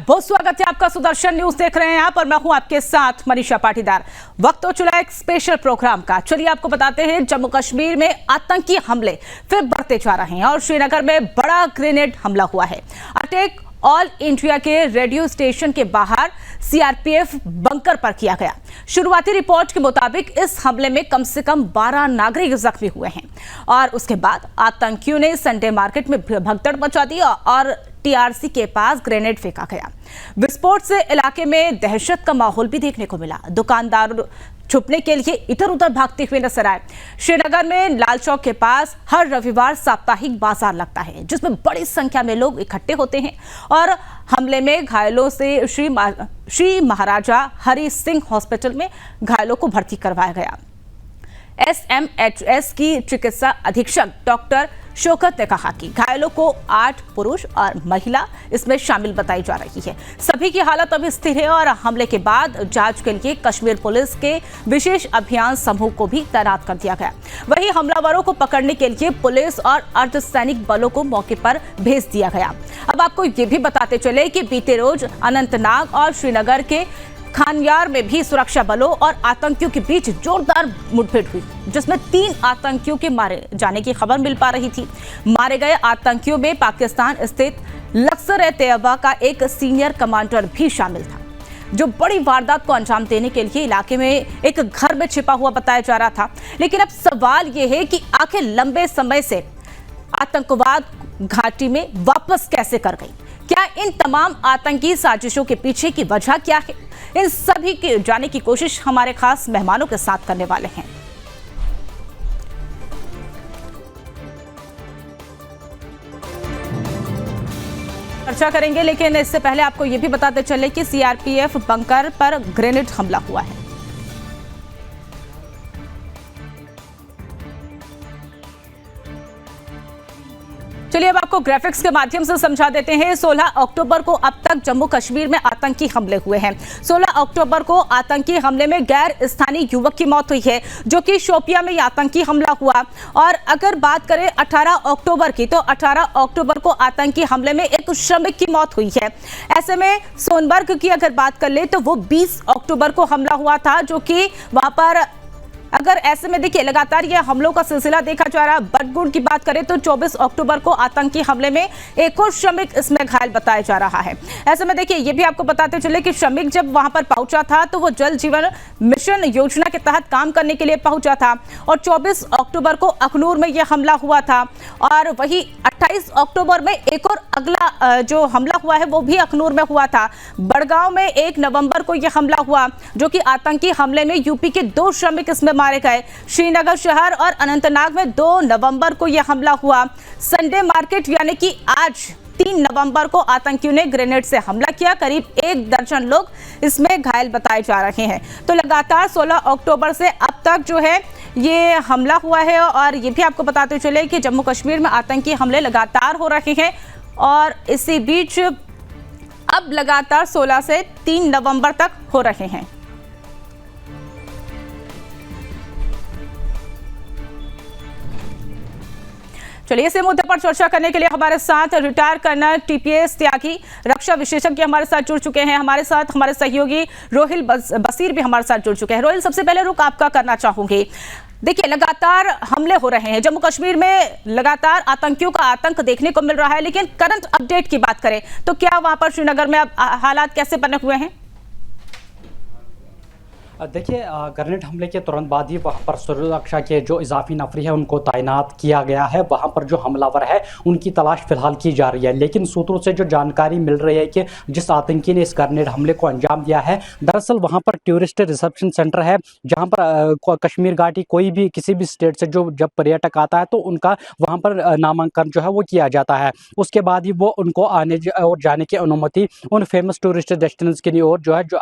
बहुत स्वागत है आपका। सुदर्शन न्यूज देख रहे हैं आप और मैं हूं आपके साथ मनीषा पाटीदार। वक्त हो चला एक स्पेशल प्रोग्राम का। चलिए आपको बताते हैं, जम्मू कश्मीर में आतंकी हमले फिर बढ़ते जा रहे हैं और श्रीनगर में बड़ा ग्रेनेड हमला हुआ है। अटैक ऑल इंडिया के रेडियो स्टेशन के बाहर सीआरपीएफ बंकर पर किया गया। शुरुआती रिपोर्ट के मुताबिक इस हमले में कम से कम 12 नागरिक जख्मी हुए हैं और उसके बाद आतंकियों ने संडे मार्केट में भगदड़ मचा दी और टीआरसी के पास ग्रेनेड फेंका गया। विस्फोट से इलाके में दहशत का माहौल भी देखने को मिला। दुकानदार छुपने के लिए इधर उधर भागते हुए नजर आए। श्रीनगर में लाल चौक के पास हर रविवार साप्ताहिक बाजार लगता है जिसमें बड़ी संख्या में लोग इकट्ठे होते हैं और हमले में घायलों से श्री महाराजा हरि सिंह हॉस्पिटल में घायलों को भर्ती करवाया गया। एसएमएचएस की चिकित्सा अधीक्षक डॉक्टर शौकत ने कहा कि घायलों को 8 पुरुष और महिला इसमें शामिल बताई जा रही है। सभी की हालत अभी स्थिर है और हमले के बाद जांच के लिए कश्मीर पुलिस के विशेष अभियान समूह को भी तैनात कर दिया गया। वहीं हमलावरों को पकड़ने के लिए पुलिस और अर्धसैनिक बलों को मौके पर भेज दिया गया। अब आपको ये भी बताते चले कि बीते रोज अनंतनाग और श्रीनगर के खानयार में भी सुरक्षा बलों और आतंकियों के बीच जोरदार मुठभेड़ हुई जिसमें 3 आतंकियों के मारे जाने की खबर मिल पा रही थी। मारे गए आतंकियों में पाकिस्तान स्थित लश्कर-ए-तैयबा का एक सीनियर कमांडर भी शामिल था जो बड़ी वारदात को अंजाम देने के लिए इलाके में एक घर में छिपा हुआ बताया जा रहा था। लेकिन अब सवाल यह है कि आखिर लंबे समय से आतंकवाद घाटी में वापस कैसे कर गई? क्या इन तमाम आतंकी साजिशों के पीछे की वजह क्या है? इन सभी के जाने की कोशिश हमारे खास मेहमानों के साथ करने वाले हैं। चर्चा करेंगे, लेकिन इससे पहले आपको यह भी बताते चले कि सीआरपीएफ बंकर पर ग्रेनेड हमला हुआ है। चलिए अब आपको ग्राफिक्स के माध्यम से समझा देते हैं। 16 अक्टूबर को अब तक जम्मू कश्मीर में आतंकी हमले हुए हैं। 16 अक्टूबर को आतंकी हमले में गैर स्थानीय युवक की मौत हुई है जो कि शोपिया में आतंकी हमला हुआ। और अगर बात करें 18 अक्टूबर की, तो 18 अक्टूबर को आतंकी हमले में एक श्रमिक की मौत हुई है। ऐसे में सोनबर्ग की अगर बात कर ले तो वो 20 अक्टूबर को हमला हुआ था जो कि वहां पर अगर ऐसे में देखिए लगातार यह हमलों का सिलसिला देखा जा रहा है। बटगुंड की बात करें तो 24 अक्टूबर को आतंकी हमले में एक और श्रमिक इसमें घायल बताया जा रहा है। ऐसे में देखिए ये भी आपको बताते चले कि श्रमिक जब वहां पर पहुंचा था तो वो जल जीवन मिशन योजना के तहत काम करने के लिए पहुंचा था और 24 अक्टूबर को अखनूर में यह हमला हुआ था। और वही 28 अक्टूबर में एक और अगला जो हमला हुआ है वो भी अखनूर में हुआ था। बड़गांव में 1 नवंबर को यह हमला हुआ जो कि आतंकी हमले में यूपी के 2 श्रमिक इसमें मारे गए। श्रीनगर शहर और अनंतनाग में 2 नवंबर को यह हमला हुआ। संडे मार्केट यानी कि आज 3 नवंबर को आतंकियों ने ग्रेनेड से हमला किया। करीब 1 दर्जन लोग इसमें घायल बताए जा रहे हैं। तो लगातार 16 अक्टूबर से अब तक जो है ये हमला हुआ है और ये भी आपको बताते चले कि जम्मू कश्मीर में आतंकी हमले लगातार हो रहे हैं और इसी बीच अब लगातार 16 से 3 नवंबर तक हो रहे हैं। चलिए इस मुद्दे पर चर्चा करने के लिए हमारे साथ रिटायर कर्नल टीपीएस त्यागी रक्षा विशेषज्ञ हमारे साथ जुड़ चुके हैं। हमारे साथ हमारे सहयोगी रोहिल बसीर भी हमारे साथ जुड़ चुके हैं। रोहिल, सबसे पहले रुख आपका करना चाहूंगी। देखिए लगातार हमले हो रहे हैं जम्मू कश्मीर में, लगातार आतंकियों का आतंक देखने को मिल रहा है, लेकिन करंट अपडेट की बात करें तो क्या वहां पर श्रीनगर में अब हालात कैसे बने हुए हैं? देखिए ग्रेनेड हमले के तुरंत बाद ही वहाँ पर सुरक्षा के जो इजाफी नफरी है उनको तैनात किया गया है। वहाँ पर जो हमलावर है उनकी तलाश फिलहाल की जा रही है। लेकिन सूत्रों से जो जानकारी मिल रही है कि जिस आतंकी ने इस ग्रेनेड हमले को अंजाम दिया है, दरअसल वहाँ पर टूरिस्ट रिसेप्शन सेंटर है जहाँ पर कश्मीर घाटी कोई भी किसी भी स्टेट से जो जब पर्यटक आता है तो उनका वहाँ पर नामांकन जो है वो किया जाता है। उसके बाद ही वो उनको आने और जाने की अनुमति उन फेमस टूरिस्ट डेस्टिनेशन की ओर जो है जो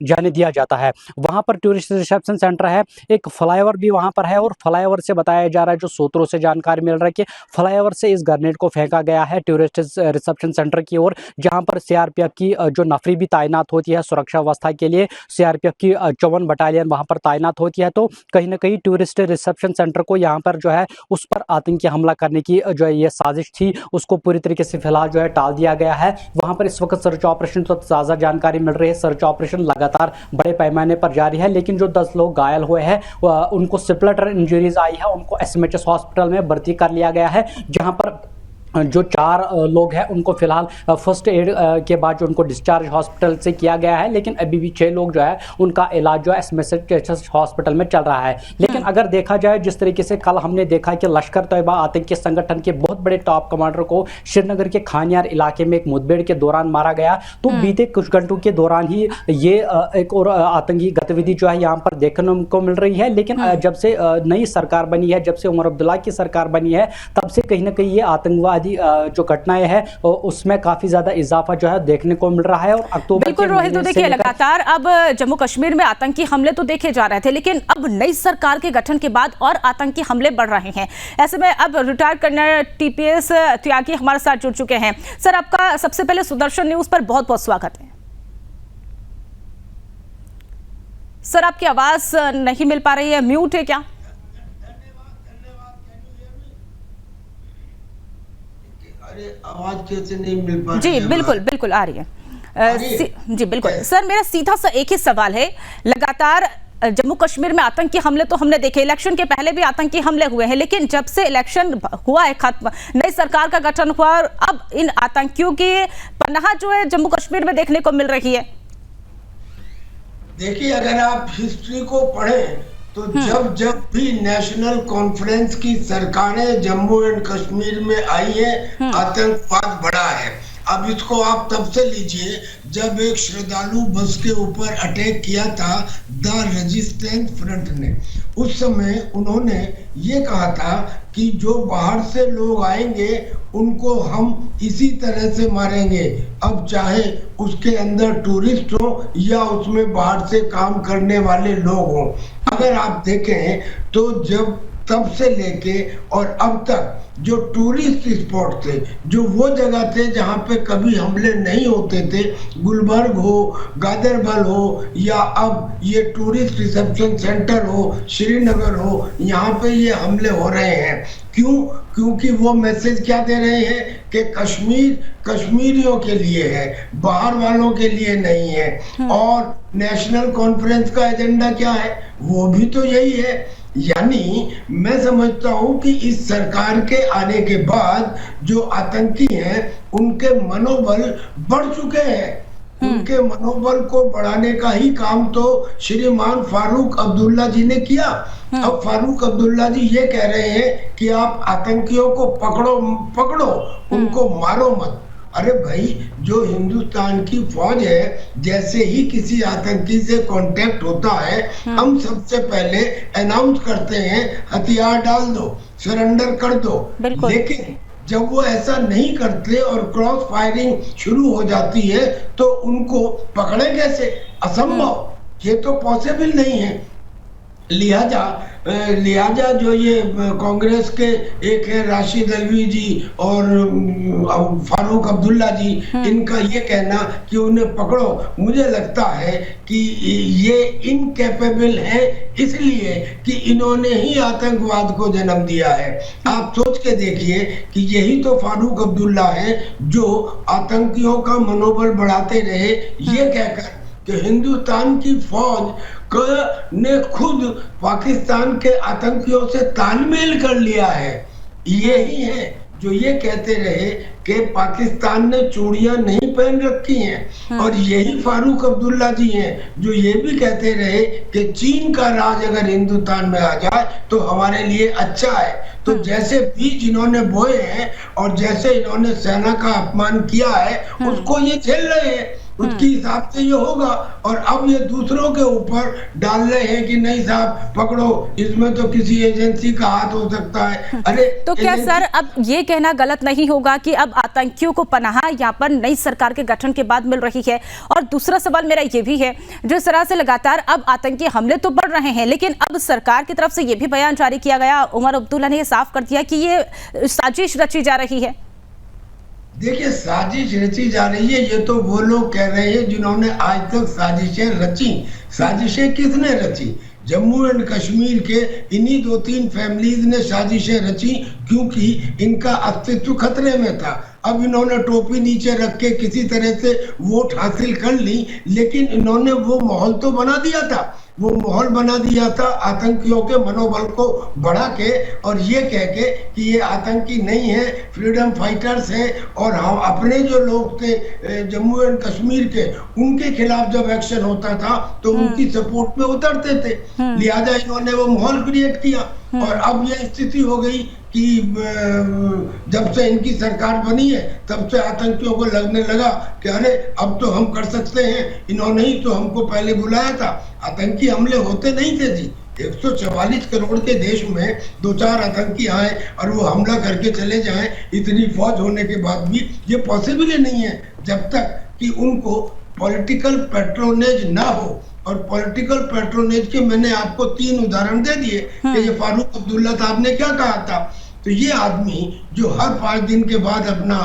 जाने दिया जाता है। है। वहां पर टूरिस्ट रिसेप्शन सेंटर है, एक फ्लाईओवर भी वहां पर है और फ्लाईओवर से बताया जा रहा है, जो सूत्रों से जानकारी मिल रहा है कि फ्लाईओवर से इस ग्रेनेड को फेंका गया है टूरिस्ट रिसेप्शन सेंटर की ओर, जहां पर सीआरपीएफ की जो नफरी भी तैनात होती है सुरक्षा व्यवस्था के लिए। सीआरपीएफ की 54 बटालियन वहां पर तैनात होती है। तो कहीं ना कहीं टूरिस्ट रिसेप्शन सेंटर को यहाँ पर जो है उस पर आतंकी हमला करने की जो है ये साजिश थी, उसको पूरी तरीके से फिलहाल जो है टाल दिया गया है। वहां पर इस वक्त सर्च ऑपरेशन, तो ताज़ा जानकारी मिल रही है, सर्च ऑपरेशन लगातार बड़े पैमाने पर जारी है। लेकिन जो 10 लोग घायल हुए हैं उनको सिप्लेटर इंजरीज आई है, उनको एसएमएचएस हॉस्पिटल में भर्ती कर लिया गया है, जहां पर जो 4 लोग हैं उनको फिलहाल फर्स्ट एड के बाद जो उनको डिस्चार्ज हॉस्पिटल से किया गया है। लेकिन अभी भी 6 लोग जो है उनका इलाज जो है एसएमएचएस हॉस्पिटल में चल रहा है। लेकिन अगर देखा जाए जिस तरीके से कल हमने देखा कि लश्कर तैयबा आतंकी संगठन के बहुत बड़े टॉप कमांडर को श्रीनगर के खानियार इलाके में एक मुठभेड़ के दौरान मारा गया, तो बीते कुछ घंटों के दौरान ही ये एक और आतंकी गतिविधि जो है यहाँ पर देखने को मिल रही है। लेकिन जब से नई सरकार बनी है, जब से उमर अब्दुल्ला की सरकार बनी है, तब से कहीं ना कहीं ये आतंकवाद जो घटनाएं हैं उसमें काफी ज्यादा इजाफा जो है देखने को मिल रहा है। और अक्टूबर बिल्कुल रोहित, तो देखिए लगातार अब जम्मू कश्मीर में आतंकी हमले तो देखे जा रहे थे, लेकिन अब नई सरकार के गठन के बाद और आतंकी हमले बढ़ रहे हैं। ऐसे में अब रिटायर्ड कर्नल टीपीएस त्यागी हमारे साथ जुड़ चुके हैं। सर, आपका सबसे पहले सुदर्शन न्यूज पर बहुत बहुत स्वागत है। सर, आपकी आवाज नहीं मिल पा रही है, म्यूट है क्या? आवाज कैसे नहीं मिल पा रही? जी बिल्कुल बिल्कुल आ रही है। जी बिल्कुल सर, मेरा सीधा सा एक ही सवाल है। लगातार जम्मू कश्मीर में आतंकी हमले तो हमने देखे, इलेक्शन के पहले भी आतंकी हमले हुए हैं, लेकिन जब से इलेक्शन हुआ है खत्म, नई सरकार का गठन हुआ, और अब इन आतंकियों की पनाह जो है जम्मू कश्मीर में देखने को मिल रही है। देखिए, अगर आप हिस्ट्री को पढ़ें तो जब भी नेशनल कॉन्फ्रेंस की सरकारें जम्मू एंड कश्मीर में आई है, आतंकवाद बढ़ा है। अब इसको आप तब से लीजिए जब एक श्रद्धालु बस के ऊपर अटैक किया था द रेजिस्टेंस फ्रंट ने। उस समय उन्होंने ये कहा था कि जो बाहर से लोग आएंगे उनको हम इसी तरह से मारेंगे, अब चाहे उसके अंदर टूरिस्ट हो या उसमें बाहर से काम करने वाले लोग हों। अगर आप देखें तो जब तब से लेके और अब तक जो टूरिस्ट स्पॉट थे, जो वो जगह थे जहाँ पे कभी हमले नहीं होते थे, गुलबर्ग हो, गादरबल हो, या अब ये टूरिस्ट रिसेप्शन सेंटर हो, श्रीनगर हो, यहाँ पे ये हमले हो रहे हैं। क्यों? क्योंकि वो मैसेज क्या दे रहे हैं कि कश्मीर कश्मीरियों के लिए है, बाहर वालों के लिए नहीं है। और नेशनल कॉन्फ्रेंस का एजेंडा क्या है? वो भी तो यही है। यानी मैं समझता हूं कि इस सरकार के आने के बाद जो आतंकी हैं उनके मनोबल बढ़ चुके हैं। उनके मनोबल को बढ़ाने का ही काम तो श्रीमान फारूक अब्दुल्ला जी ने किया। अब फारूक अब्दुल्ला जी ये कह रहे हैं कि आप आतंकियों को पकड़ो, उनको मारो मत। अरे भाई, जो हिंदुस्तान की फौज है, जैसे ही किसी आतंकी से कांटेक्ट होता है, हम सबसे पहले अनाउंस करते हैं हथियार डाल दो, सरेंडर कर दो। लेकिन जब वो ऐसा नहीं करते और क्रॉस फायरिंग शुरू हो जाती है तो उनको पकड़े कैसे? असंभव, ये तो पॉसिबल नहीं है। लिहाजा जो ये कांग्रेस के एक है राशिद अल्वी जी और फारूक अब्दुल्ला जी, इनका ये कहना कि उन्हें पकड़ो, मुझे लगता है कि ये इनकैपेबल है, इसलिए कि इन्होंने ही आतंकवाद को जन्म दिया है। आप सोच के देखिए कि यही तो फारूक अब्दुल्ला है जो आतंकियों का मनोबल बढ़ाते रहे, ये कहकर कि हिंदुस्तान की फौज ने खुद पाकिस्तान के आतंकियों से तालमेल कर लिया है। यही है जो ये कहते रहे कि पाकिस्तान ने चूड़ियां नहीं पहन रखी हैं, और यही फारूक अब्दुल्ला जी हैं जो ये भी कहते रहे कि चीन का राज अगर हिंदुस्तान में आ जाए तो हमारे लिए अच्छा है। तो जैसे बीज इन्होंने बोए हैं और जैसे इन्होंने सेना का अपमान किया है, उसको ये झेल रहे हैं। उसके हिसाब से ये होगा। और अब ये दूसरों के ऊपर डाल रहे हैं कि नहीं साहब पकड़ो, इसमें तो किसी एजेंसी का हाथ हो सकता है। अरे तो क्या सर अब ये कहना गलत नहीं होगा कि अब आतंकियों को पनाह यहाँ पर नई सरकार के गठन के बाद मिल रही है? और दूसरा सवाल मेरा ये भी है, जिस तरह से लगातार अब आतंकी हमले तो बढ़ रहे हैं, लेकिन अब सरकार की तरफ से ये भी बयान जारी किया गया, उमर अब्दुल्ला ने ये साफ कर दिया कि ये साजिश रची जा रही है। देखिए, साजिश रची जा रही है ये तो वो लोग कह रहे हैं जिन्होंने आज तक साजिशें रची। साजिशें किसने रची? जम्मू एंड कश्मीर के इन्हीं 2-3 फैमिलीज ने साजिशें रची, क्योंकि इनका अस्तित्व खतरे में था। अब इन्होंने टोपी नीचे रख के किसी तरह से वोट हासिल कर ली, लेकिन इन्होंने वो माहौल तो बना दिया था, वो माहौल बना दिया था आतंकियों के मनोबल को बढ़ा के, और ये कह के कि ये आतंकी नहीं है, फ्रीडम फाइटर्स हैं, और हम अपने जो लोग थे जम्मू एंड कश्मीर के, उनके खिलाफ जब एक्शन होता था तो उनकी सपोर्ट में उतरते थे। लिहाजा इन्होंने वो माहौल क्रिएट किया। और अब ये स्थिति हो गई कि जब से इनकी सरकार बनी है तब से आतंकियों को लगने लगा कि अरे अब तो हम कर सकते हैं, इन्होंने ही तो हमको पहले बुलाया था। आतंकी हमले होते नहीं थे जी। 144 करोड़ के देश में 2-4 आतंकी आए और वो हमला करके चले जाएं, इतनी फौज होने के बाद भी ये पॉसिबल ही नहीं है जब तक कि उनको पॉलिटिकल पैट्रोनेज ना हो। और पॉलिटिकल पैट्रोनेज के मैंने आपको 3 उदाहरण दे दिए कि ये फारूक अब्दुल्ला साहब ने क्या कहा था। तो ये आदमी जो हर 5 दिन के बाद अपना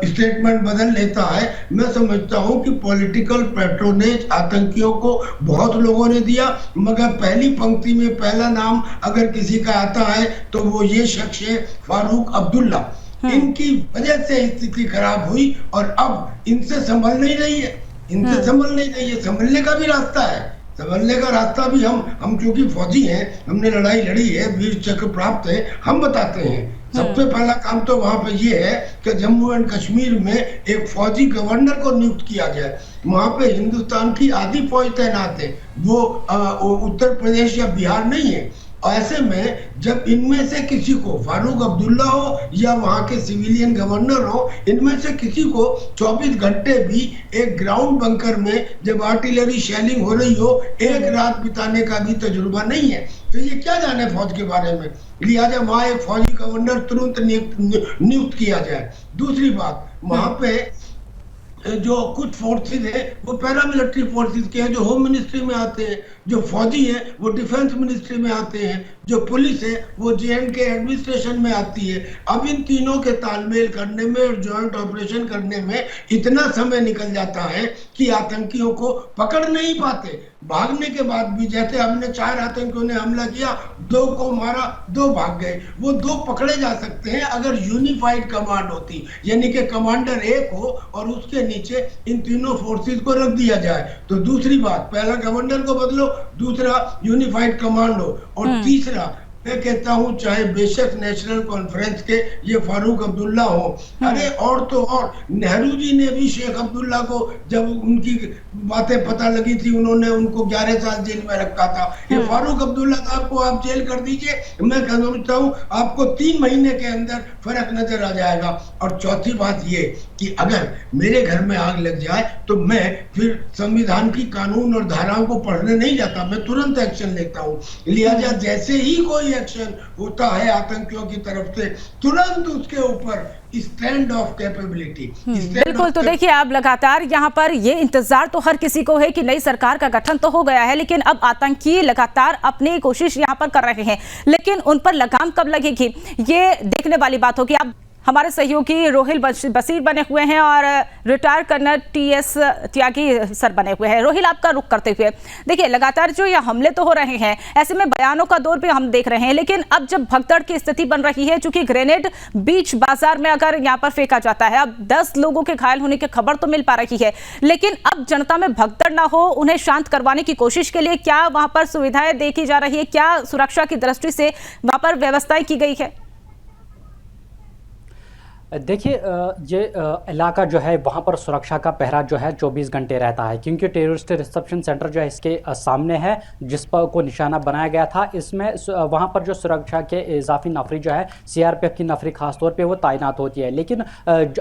स्टेटमेंट बदल लेता है, मैं समझता हूँ कि पॉलिटिकल पैट्रोनेज आतंकियों को बहुत लोगों ने दिया, मगर पहली पंक्ति में पहला नाम अगर किसी का आता है तो वो ये शख्स है फारूक अब्दुल्ला। इनकी वजह से स्थिति खराब हुई और अब इनसे संभल नहीं रही है, इनसे संभल नहीं रही है। संभलने का भी रास्ता है, संभलने का रास्ता भी हम क्योंकि फौजी हैं, हमने लड़ाई लड़ी है, वीर चक्र प्राप्त है, हम बताते हैं। सबसे पहला काम तो वहां पे ये है कि जम्मू एंड कश्मीर में एक फौजी गवर्नर को नियुक्त किया जाए। वहां पे हिंदुस्तान की आधी फौज तैनात है, वो उत्तर प्रदेश या बिहार नहीं है। ऐसे में जब इनमें से किसी को, फारूक अब्दुल्ला हो या वहां के सिविलियन गवर्नर हो, इनमें से किसी को 24 घंटे भी एक ग्राउंड बंकर में जब आर्टिलरी शेलिंग हो रही हो, एक रात बिताने का भी तजुर्बा नहीं है, तो ये क्या जाने फौज के बारे में। लिहाजा वहां एक फौजी गवर्नर तुरंत नियुक्त किया जाए। दूसरी बात, वहां पे जो कुछ फोर्सेज है वो पैरामिलिट्री फोर्सेज के हैं, जो होम मिनिस्ट्री में आते हैं, जो फौजी है वो डिफेंस मिनिस्ट्री में आते हैं, जो पुलिस है वो J&K एडमिनिस्ट्रेशन में आती है। अब इन तीनों के तालमेल करने में और जॉइंट ऑपरेशन करने में इतना समय निकल जाता है कि आतंकियों को पकड़ नहीं पाते। भागने के बाद भी, जैसे हमने 4 आतंकियों ने हमला किया, 2 को मारा, 2 भाग गए, वो 2 पकड़े जा सकते हैं अगर यूनिफाइड कमांड होती, यानी कि कमांडर एक हो और उसके नीचे इन तीनों फोर्सेस को रख दिया जाए। तो दूसरी बात, पहला गवर्नर को बदलो, दूसरा यूनिफाइड कमांड हो, और तीसरा मैं कहता हूँ चाहे बेशक नेशनल कॉन्फ्रेंस के ये फारूक अब्दुल्ला हो, अरे और तो और नेहरू जी ने भी शेख अब्दुल्ला को, जब उनकी बातें पता लगी थी, उन्होंने उनको 11 साल जेल में रखा था। ये फारूक अब्दुल्ला साहब को आप जेल कर दीजिए, मैं समझता हूँ आपको 3 महीने के अंदर फर्क नजर आ जाएगा। और चौथी बात ये कि अगर मेरे घर में आग लग जाए तो मैं फिर संविधान की कानून और धाराओं को पढ़ने नहीं जाता, मैं तुरंत एक्शन लेता हूँ। लिहाजा जैसे ही कोई एक्शन होता है आतंकियों की तरफ से, तुरंत उसके ऊपर स्टैंड ऑफ कैपेबिलिटी। बिल्कुल, तो देखिए आप लगातार यहाँ पर ये इंतजार तो हर किसी को है कि नई सरकार का गठन तो हो गया है, लेकिन अब आतंकी लगातार अपनी कोशिश यहाँ पर कर रहे हैं, लेकिन उन पर लगाम कब लगेगी ये देखने वाली बात होगी। आप हमारे सहयोगी रोहिल बशीर बने हुए हैं और रिटायर्ड कर्नल TS त्यागी सर बने हुए हैं। रोहिल, आपका रुख करते हुए, देखिए लगातार जो ये हमले तो हो रहे हैं, ऐसे में बयानों का दौर भी हम देख रहे हैं, लेकिन अब जब भगदड़ की स्थिति बन रही है, चूंकि ग्रेनेड बीच बाजार में अगर यहाँ पर फेंका जाता है, अब 10 लोगों के घायल होने की खबर तो मिल पा रही है, लेकिन अब जनता में भगदड़ ना हो, उन्हें शांत करवाने की कोशिश के लिए क्या वहां पर सुविधाएं देखी जा रही है, क्या सुरक्षा की दृष्टि से वहां पर व्यवस्थाएं की गई है? देखिए ये इलाका जो है वहाँ पर सुरक्षा का पहरा जो है 24 घंटे रहता है, क्योंकि टेररिस्ट रिसेप्शन सेंटर जो है इसके सामने है, जिस पर को निशाना बनाया गया था। इसमें वहाँ पर जो सुरक्षा के इजाफी नफरी जो है सीआरपीएफ की नफरी खासतौर पे वो तैनात होती है। लेकिन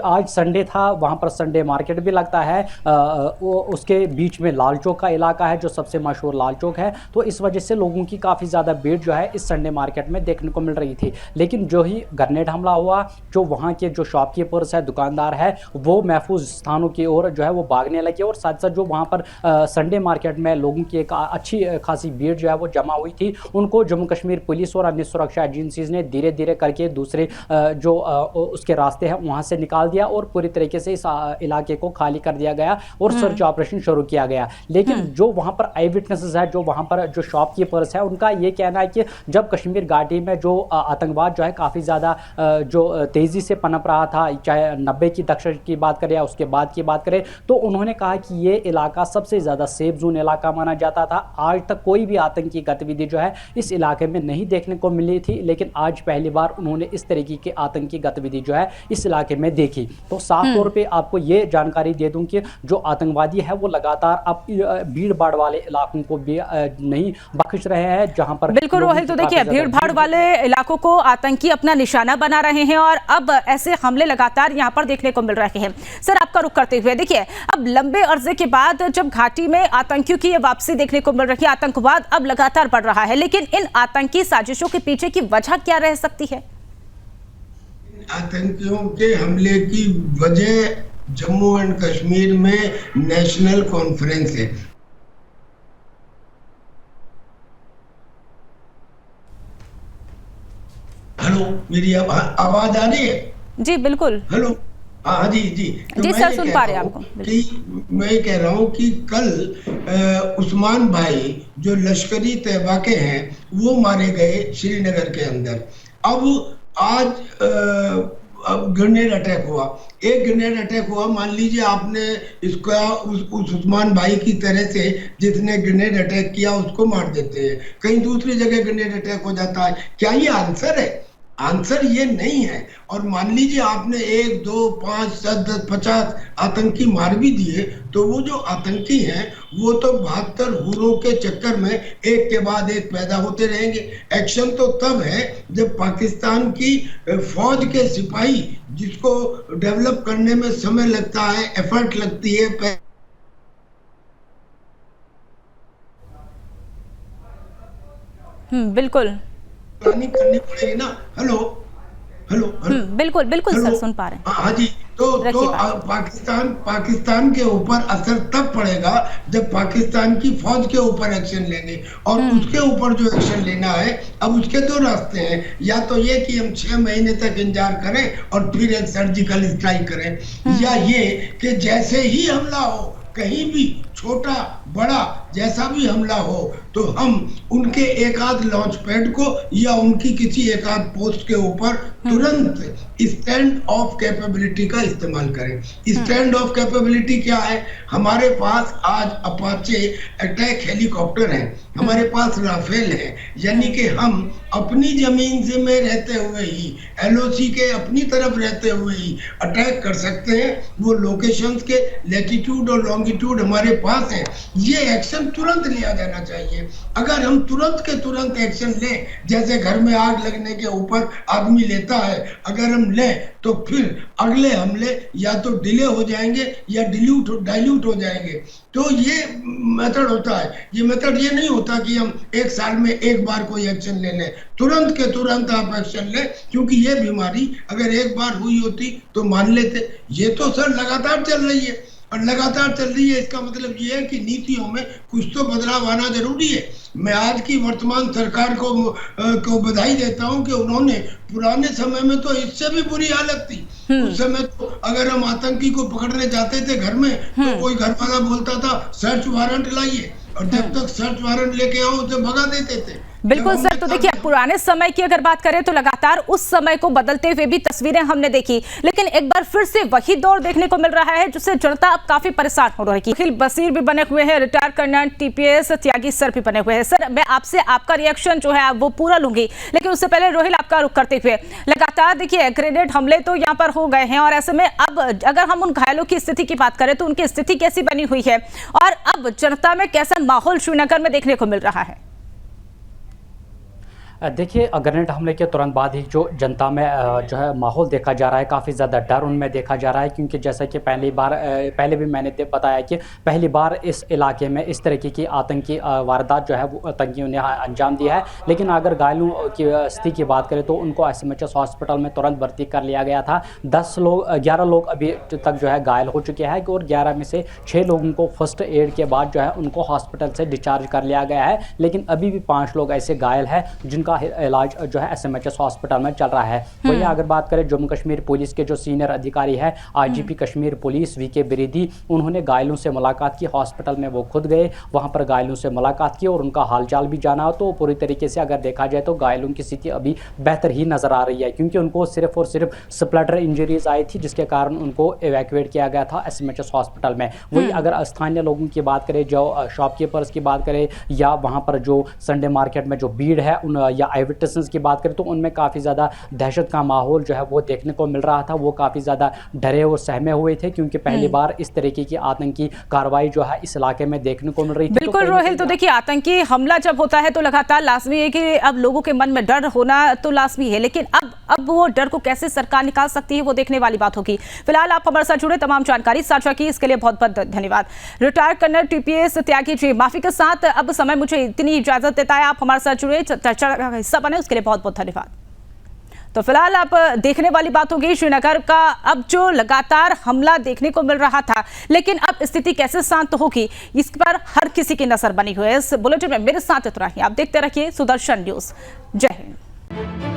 आज संडे था, वहाँ पर संडे मार्केट भी लगता है, वो उसके बीच में लाल चौक का इलाका है जो सबसे मशहूर लाल चौक है, तो इस वजह से लोगों की काफ़ी ज़्यादा भीड़ जो है इस संडे मार्केट में देखने को मिल रही थी। लेकिन जो ही ग्रेनेड हमला हुआ, जो वहाँ के जो शॉपकीपर्स है, दुकानदार है, वो महफूज स्थानों की ओर जो है वो भागने लगे, और साथ साथ जो वहाँ पर संडे मार्केट में लोगों की एक अच्छी खासी भीड़ जो है वो जमा हुई थी, उनको जम्मू कश्मीर पुलिस और अन्य सुरक्षा एजेंसीज ने धीरे धीरे करके दूसरे जो उसके रास्ते हैं वहाँ से निकाल दिया, और पूरी तरीके से इस इलाके को खाली कर दिया गया और सर्च ऑपरेशन शुरू किया गया। लेकिन जो वहाँ पर आई विटनेसेस है, जो वहाँ पर जो शॉपकीपर्स है, उनका ये कहना है कि जब कश्मीर घाटी में जो आतंकवाद जो है काफ़ी ज़्यादा जो तेज़ी से पनप रहा था, चाहे 90 की दशक की बात करें या उसके बाद की बात करें, तो उन्होंने कहा कि ये इलाका सबसे ज़्यादा सेफ जोन इलाका माना जाता था। आज तक कोई भी आतंकी गतिविधि जो है इस इलाके में नहीं देखने को मिली थी, लेकिन आज पहली बार उन्होंने इस तरीके की आतंकी गतिविधि जो है इस इलाके में देखी। तो साफ तौर पे आपको ये जानकारी दे दूं कि जो आतंकवादी है वो लगातार अब भीड़ भाड़ वाले इलाकों को भी नहीं बख्श रहे हैं, जहां पर बिल्कुल रोहित, तो देखिए भीड़ भाड़ वाले इलाकों को आतंकी अपना निशाना बना रहे हैं और अब ऐसे हमले लगातार यहां पर देखने को मिल रहे हैं। सर, आपका रुख करते हुए देखिए, अब लंबे अरसे के बाद जब घाटी में आतंकियों की वापसी देखने को मिल रही है, आतंकवाद अब लगातार बढ़ रहा है, लेकिन इन आतंकी साजिशों के पीछे की वजह क्या रह सकती है? आतंकियों के हमले की वजह जम्मू एंड कश्मीर में नेशनल कॉन्फ्रेंस है। हेलो, मेरी आवाज आ रही है? जी बिल्कुल। हेलो, हाँ जी जी जी सर, सुन पा रहे हैं आपको। कि मैं कह रहा हूँ कि कल उस्मान भाई जो लश्करी तैयबा के हैं वो मारे गए श्रीनगर के अंदर। अब आज अब ग्रेनेड अटैक हुआ, एक ग्रेनेड अटैक हुआ, मान लीजिए आपने इसका उस उस्मान भाई की तरह से जिसने ग्रेनेड अटैक किया उसको मार देते हैं, कहीं दूसरी जगह ग्रेनेड अटैक हो जाता है। क्या ये आंसर है? आंसर ये नहीं है। और मान लीजिए आपने 1, 2, 5, 7, 10, 50 आतंकी मार भी दिए, तो वो जो आतंकी हैं वो तो 72 हुरों के चक्कर में एक के बाद एक पैदा होते रहेंगे। एक्शन तो तब है जब पाकिस्तान की फौज के सिपाही, जिसको डेवलप करने में समय लगता है, एफर्ट लगती है, बिल्कुल प्लानिंग करनी पड़ेगी ना। हेलो हेलो बिल्कुल बिल्कुल सर, सुन पा रहे हैं। हाँ जी, तो पाकिस्तान के ऊपर असर तब पड़ेगा जब पाकिस्तान की फौज के ऊपर एक्शन लेंगे, और उसके ऊपर जो एक्शन लेना है, अब उसके दो रास्ते हैं। या तो ये कि हम 6 महीने तक इंतजार करें और फिर एक सर्जिकल स्ट्राइक करें, या ये कि जैसे ही हमला हो, कहीं भी छोटा बड़ा जैसा भी हमला हो, तो हम उनके एक आध लॉन्च पैड को या उनकी किसी एक आध पोस्ट के ऊपर तुरंत स्टैंड ऑफ कैपेबिलिटी का इस्तेमाल करें। स्टैंड ऑफ कैपेबिलिटी क्या है? हमारे पास आज अपाचे अटैक हेलीकॉप्टर हैं, हमारे पास राफेल है, यानी कि हम अपनी जमीन से में रहते हुए ही, एलओसी के अपनी तरफ रहते हुए ही अटैक कर सकते हैं। वो लोकेशंस के लैटिट्यूड और लॉन्गिट्यूड हमारे पास है। ये एक्शन तुरंत लिया जाना चाहिए। अगर हम तुरंत के तुरंत एक्शन लें, जैसे घर में आग लगने के ऊपर आदमी लेता है, अगर हम लें तो फिर अगले हमले या तो डिले हो जाएंगे या डाइल्यूट हो जाएंगे। तो ये मेथड होता है। ये मेथड ये नहीं होता कि हम 1 साल में एक बार कोई एक्शन ले लें। तुरंत के तुरंत आप एक्शन लें, क्योंकि ये बीमारी अगर एक बार हुई होती तो मान लेते। ये तो सर लगातार चल रही है, और लगातार चल रही है, इसका मतलब ये है कि नीतियों में कुछ तो बदलाव आना जरूरी है। मैं आज की वर्तमान सरकार को बधाई देता हूं कि उन्होंने पुराने समय में तो इससे भी बुरी हालत थी। उस समय तो अगर हम आतंकी को पकड़ने जाते थे घर में, तो कोई घर वाला बोलता था सर्च वारंट लाइए, और जब तक सर्च वारंट लेके आओ उसे भगा देते थे। बिल्कुल सर, तो देखिए पुराने समय की अगर बात करें तो लगातार उस समय को बदलते हुए भी तस्वीरें हमने देखी, लेकिन एक बार फिर से वही दौर देखने को मिल रहा है जिससे जनता अब काफी परेशान हो रही है। अखिल बसीर भी बने हुए हैं, रिटायर कर्नल टीपीएस त्यागी सर भी बने हुए हैं। सर, मैं आपसे आपका रिएक्शन जो है वो पूरा लूंगी, लेकिन उससे पहले रोहिल आपका रुख करते हुए, लगातार देखिए ग्रेनेड हमले तो यहाँ पर हो गए हैं और ऐसे में अब अगर हम उन घायलों की स्थिति की बात करें तो उनकी स्थिति कैसी बनी हुई है और अब जनता में कैसा माहौल श्रीनगर में देखने को मिल रहा है? देखिए, ग्रेनेड हमले के तुरंत बाद ही जो जनता में जो है माहौल देखा जा रहा है, काफ़ी ज़्यादा डर उनमें देखा जा रहा है, क्योंकि जैसा कि पहले भी मैंने बताया कि पहली बार इस इलाके में इस तरीके की आतंकी वारदात जो है वो आतंकियों ने अंजाम दिया है। लेकिन अगर घायलों की स्थिति की बात करें तो उनको SMHS हॉस्पिटल में तुरंत भर्ती कर लिया गया था। 11 लोग अभी तक जो है घायल हो चुके हैं और 11 में से 6 लोगों को फर्स्ट एड के बाद जो है उनको हॉस्पिटल से डिस्चार्ज कर लिया गया है। लेकिन अभी भी 5 लोग ऐसे घायल हैं जिनका इलाज जो है SMHS हॉस्पिटल में चल रहा है। वहीं अगर बात करें जम्मू कश्मीर पुलिस के जो सीनियर अधिकारी है IGP कश्मीर पुलिस VK बिरिदी, उन्होंने घायलों से मुलाकात की। हॉस्पिटल में वो खुद गए, वहां पर घायलों से मुलाकात की और उनका हालचाल भी जाना। तो पूरी तरीके से अगर देखा जाए तो घायलों की स्थिति अभी बेहतर ही नजर आ रही है, क्योंकि उनको सिर्फ और सिर्फ स्प्लैटर इंजरीज आई थी जिसके कारण उनको इवैक्यूएट किया गया था SMHS हॉस्पिटल में। वही अगर स्थानीय लोगों की बात करें, जो शॉपकीपर्स की बात करें या वहां पर जो संडे मार्केट में जो भीड़ है उन या आई विटनेसेस की बात करें तो उनमें काफ़ी ज़्यादा दहशत का माहौल जो है वो देखने को मिल रहा था। वो काफ़ी ज़्यादा डरे और सहमे हुए थे, क्योंकि पहली बार इस तरीके की आतंकी कार्रवाई जो है इस इलाके में देखने को मिल रही थी। बिल्कुल रोहिल, तो देखिए आतंकी हमला जब होता है तो लगातार लाजमी है कि अब लोगों के मन में डर होना तो लाजमी है, लेकिन अब वो डर को कैसे सरकार निकाल सकती है वो देखने वाली बात होगी। फिलहाल आप हमारे साथ जुड़े, तमाम जानकारी साझा की, इसके लिए बहुत बहुत धन्यवाद। Retired colonel TPS Tyagi ji, माफी के साथ अब समय मुझे इतनी इजाजत देता है, आप हमारे साथ जुड़े, चर्चा का हिस्सा बने, उसके लिए बहुत बहुत धन्यवाद। तो फिलहाल आप देखने वाली बात होगी श्रीनगर का, अब जो लगातार हमला देखने को मिल रहा था, लेकिन अब स्थिति कैसे शांत होगी इस पर हर किसी की नजर बनी हुई है। इस बुलेटिन में मेरे साथ इतना ही, आप देखते रहिए सुदर्शन न्यूज। जय हिंद।